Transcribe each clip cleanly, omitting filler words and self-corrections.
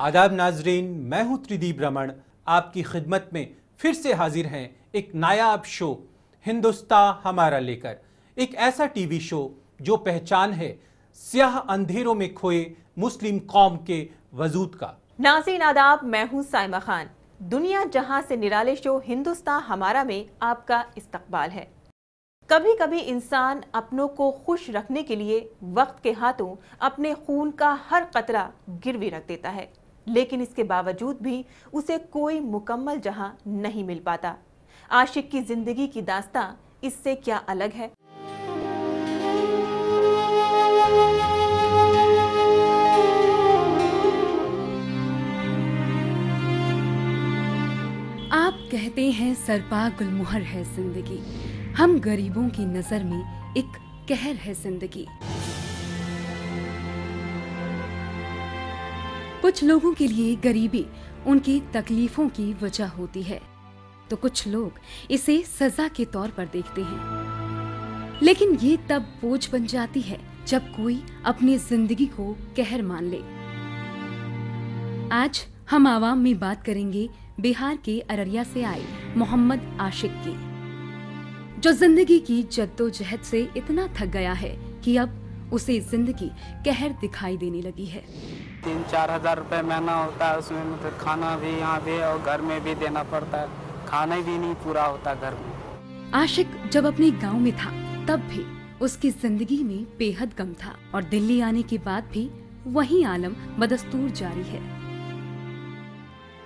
आदाब नाजरीन, मैं हूं त्रिदीप रमण, आपकी खिदमत में फिर से हाजिर हैं एक नायाब शो हिंदुस्तान हमारा लेकर। एक ऐसा टीवी शो जो पहचान है स्याह अंधेरों में खोए मुस्लिम कौम के वजूद का। नाज़रीन आदाब, मैं हूं साइमा खान। दुनिया जहां से निराले शो हिंदुस्तान हमारा में आपका इस्तकबाल है। कभी कभी इंसान अपनों को खुश रखने के लिए वक्त के हाथों अपने खून का हर कतरा गिरवी रख देता है, लेकिन इसके बावजूद भी उसे कोई मुकम्मल जहां नहीं मिल पाता। आशिक की जिंदगी की दास्तां इससे क्या अलग है? आप कहते हैं सरपा गुलमुहर है जिंदगी, हम गरीबों की नजर में एक कहर है जिंदगी। कुछ लोगों के लिए गरीबी उनकी तकलीफों की वजह होती है, तो कुछ लोग इसे सजा के तौर पर देखते हैं। लेकिन ये तब बोझ बन जाती है जब कोई अपनी जिंदगी को कहर मान ले। आज हम आवाम में बात करेंगे बिहार के अररिया से आए मोहम्मद आशिक की, जो जिंदगी की जद्दोजहद से इतना थक गया है कि अब उसे जिंदगी कहर दिखाई देने लगी है। 3-4 हज़ार रुपए महीना होता है, उसमें मतलब खाना भी यहाँ भी और घर में भी देना पड़ता है, खाना भी नहीं पूरा होता घर में। आशिक जब अपने गांव में था तब भी उसकी जिंदगी में बेहद गम था और दिल्ली आने के बाद भी वही आलम बदस्तूर जारी है।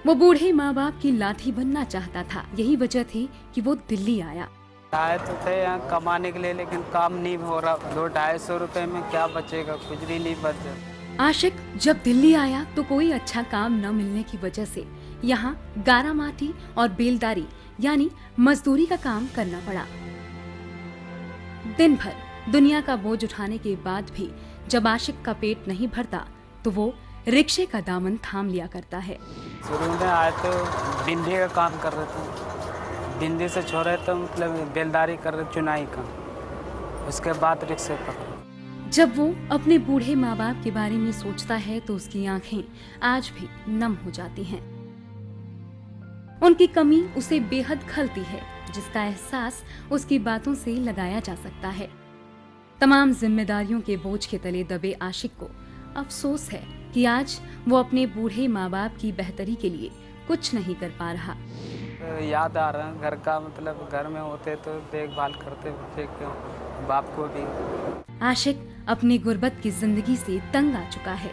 वो बूढ़े माँ बाप की लाठी बनना चाहता था, यही वजह थी कि वो दिल्ली आया। आए तो थे यहाँ कमाने के लिए, लेकिन काम नहीं हो रहा। 200-250 रुपए में क्या बचेगा, कुछ भी नहीं बचे। आशिक जब दिल्ली आया तो कोई अच्छा काम न मिलने की वजह से यहाँ गारा माटी और बेलदारी यानी मजदूरी का काम करना पड़ा। दिन भर दुनिया का बोझ उठाने के बाद भी जब आशिक का पेट नहीं भरता तो वो रिक्शे का दामन थाम लिया करता है। शुरू में आए तो बिंदी का काम कर रहे थे, बिंदी से छोड़े तो मतलब बेलदारी कर रहे, चुनाई का। उसके बाद रिक्शे पकड़े। जब वो अपने बूढ़े माँ बाप के बारे में सोचता है तो उसकी आंखें आज भी नम हो जाती हैं। उनकी कमी उसे बेहद खलती है, जिसका एहसास उसकी बातों से लगाया जा सकता है। तमाम जिम्मेदारियों के बोझ के तले दबे आशिक को अफसोस है कि आज वो अपने बूढ़े माँ बाप की बेहतरी के लिए कुछ नहीं कर पा रहा। याद आ रहा है घर का, मतलब घर में होते तो देखभाल करते बाप को भी। आशिक अपनी गुर्बत की जिंदगी से तंग आ चुका है।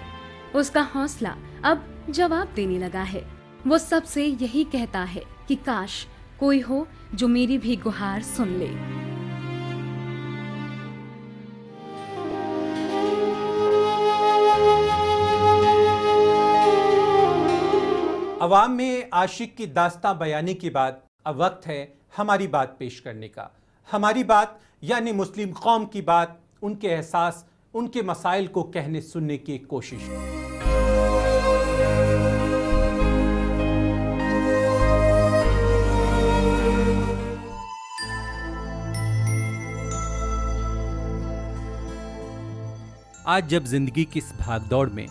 उसका हौसला अब जवाब देने लगा है। वो सबसे यही कहता है कि काश कोई हो जो मेरी भी गुहार सुन ले। अवाम में आशिक की दास्तां बयानी के बाद अब वक्त है हमारी बात पेश करने का। हमारी बात यानी मुस्लिम कौम की बात, उनके एहसास, उनके मसाइल को कहने सुनने की कोशिश। आज जब जिंदगी की इस भागदौड़ में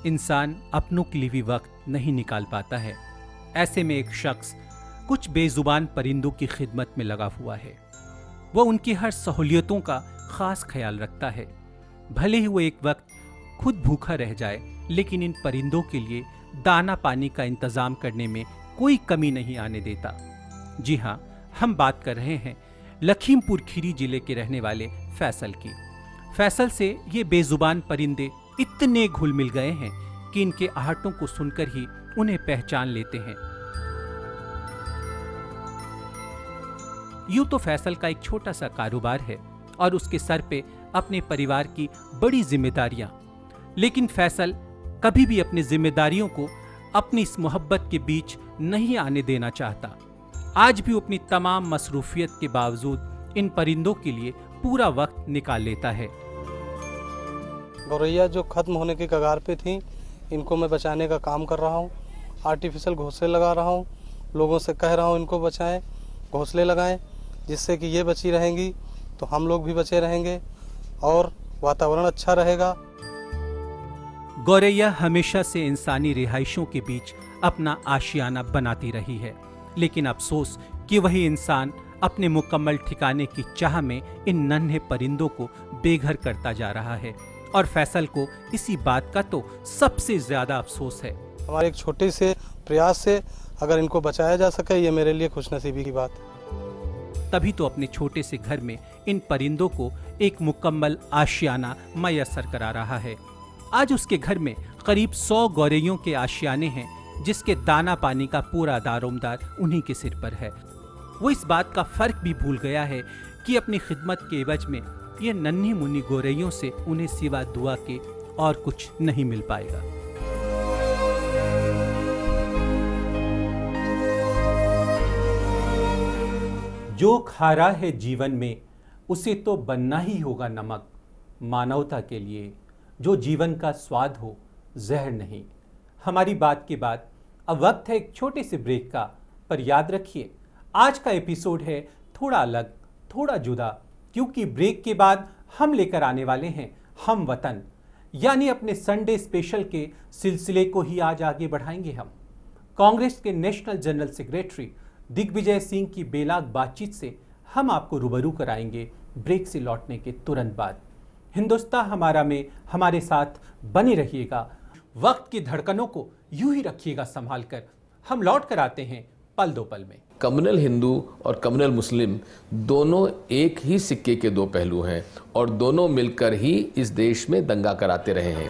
इंसान अपनों के लिए भी वक्त नहीं निकाल पाता है, ऐसे में एक शख्स कुछ बेजुबान परिंदों की खिदमत में लगा हुआ है। वो उनकी हर सहूलियतों का खास ख्याल रखता है। भले ही वो एक वक्त खुद भूखा रह जाए, लेकिन इन परिंदों के लिए दाना पानी का इंतजाम करने में कोई कमी नहीं आने देता। जी हाँ, हम बात कर रहे हैं लखीमपुर खीरी जिले के रहने वाले फैसल की। फैसल से ये बेजुबान परिंदे इतने घुल मिल गए हैं कि इनके आहटों को सुनकर ही उन्हें पहचान लेते हैं। यूं तो फैसल का एक छोटा सा कारोबार है और उसके सर पे अपने परिवार की बड़ी जिम्मेदारियां, लेकिन फैसल कभी भी अपनी जिम्मेदारियों को अपनी इस मोहब्बत के बीच नहीं आने देना चाहता। आज भी वो अपनी तमाम मसरूफियत के बावजूद इन परिंदों के लिए पूरा वक्त निकाल लेता है। गौरैया जो खत्म होने की कगार पे थी, इनको मैं बचाने का काम कर रहा हूँ। आर्टिफिशियल घोंसले लगा रहा हूँ, लोगों से कह रहा हूँ इनको बचाएं, घोंसले लगाएं, जिससे कि ये बची रहेंगी तो हम लोग भी बचे रहेंगे और वातावरण अच्छा रहेगा। गौरैया हमेशा से इंसानी रिहाइशों के बीच अपना आशियाना बनाती रही है, लेकिन अफसोस कि वही इंसान अपने मुकम्मल ठिकाने की चाह में इन नन्हे परिंदों को बेघर करता जा रहा है। और फैसल को इसी बात का तो सबसे ज्यादा अफसोस है। हमारे एक छोटे से प्रयास से अगर इनको बचाया जा सके, ये मेरे लिए खुशनसीबी की बात। तभी तो अपने छोटे से घर में इन परिंदों को एक मुकम्मल आशियाना मयस्सर करा रहा है। आज उसके घर में करीब 100 गौरैयों के आशियाने हैं, जिसके दाना पानी का पूरा दारोमदार उन्हीं के सिर पर है। वो इस बात का फर्क भी भूल गया है कि अपनी खिदमत के एवज में ये नन्ही मुन्नी गौरैयों से उन्हें सिवा दुआ के और कुछ नहीं मिल पाएगा। जो खारा है जीवन में उसे तो बनना ही होगा नमक, मानवता के लिए जो जीवन का स्वाद हो जहर नहीं। हमारी बात के बाद अब वक्त है एक छोटे से ब्रेक का, पर याद रखिए आज का एपिसोड है थोड़ा अलग, थोड़ा जुदा, क्योंकि ब्रेक के बाद हम लेकर आने वाले हैं हम वतन, यानी अपने संडे स्पेशल के सिलसिले को ही आज आगे बढ़ाएंगे हम। कांग्रेस के national general secretary Digvijaya Singh की बेलाग बातचीत से हम आपको रूबरू कराएंगे ब्रेक से लौटने के तुरंत बाद। हिंदुस्तान हमारा में हमारे साथ बने रहिएगा, वक्त की धड़कनों को यूं ही रखिएगा संभाल कर। हम लौट कर आते हैं पल दो पल में। कम्युनल हिंदू और कम्युनल मुस्लिम दोनों एक ही सिक्के के दो पहलू हैं और दोनों मिलकर ही इस देश में दंगा कराते रहे हैं।